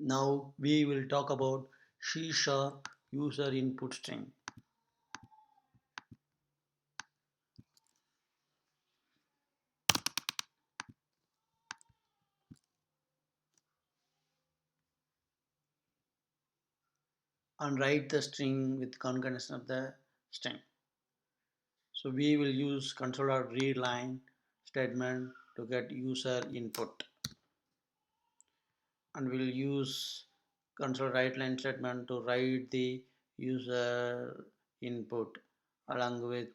Now we will talk about C# user input string. And write the string with concatenation of the string. So we will use console.readLine statement to get user input, and we'll use console.writeLine statement to write the user input along with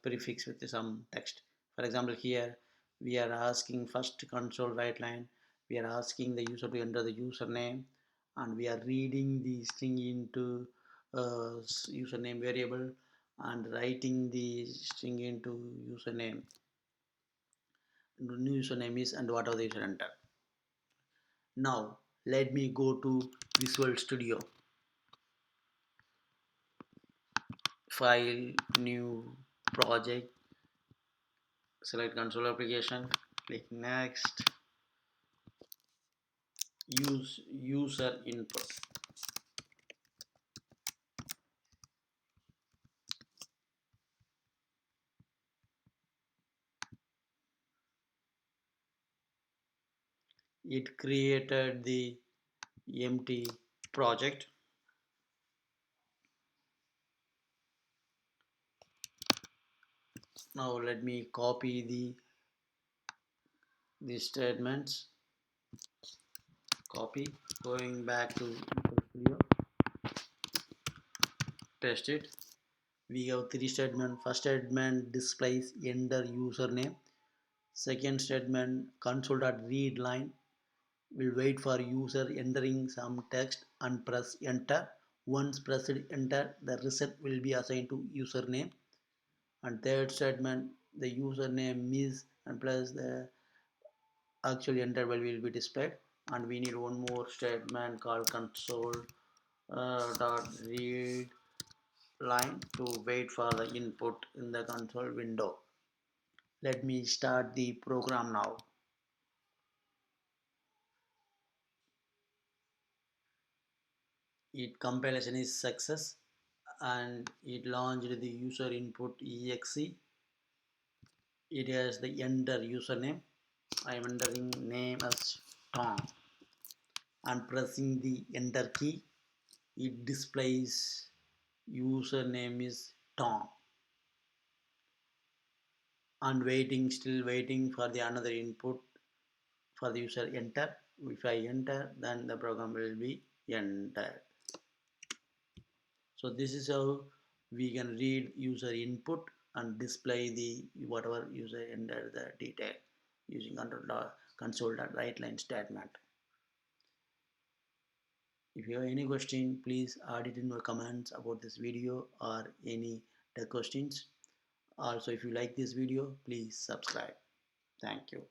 prefix with some text. For example, here we are asking first console.writeLine, we are asking the user to enter the username, and we are reading the string into username variable and writing the string into username. New username is and whatever the user enter. Now let me go to Visual Studio. File, new project, select console application, click next, use user input. It created the empty project. Now let me copy the statements. Copy, going back to Visual Studio, paste it. We have three statements. First statement displays enter username. Second statement console.readLine will wait for user entering some text and press enter. Once pressed enter, the result will be assigned to username. And third statement, the username is and plus the actual interval will be displayed. And we need one more statement called console dot read line to wait for the input in the console window. Let me start the program now. It compilation is success and it launched the user input exe. It has the enter username. I am entering name as Tom and pressing the enter key. It displays username is Tom and waiting, still waiting for the another input for the user enter. If I enter, then the program will be entered. So this is how we can read user input and display the whatever user entered the detail using console.writeLine statement. If you have any question, please add it in the comments about this video or any tech questions. Also, if you like this video, please subscribe. Thank you.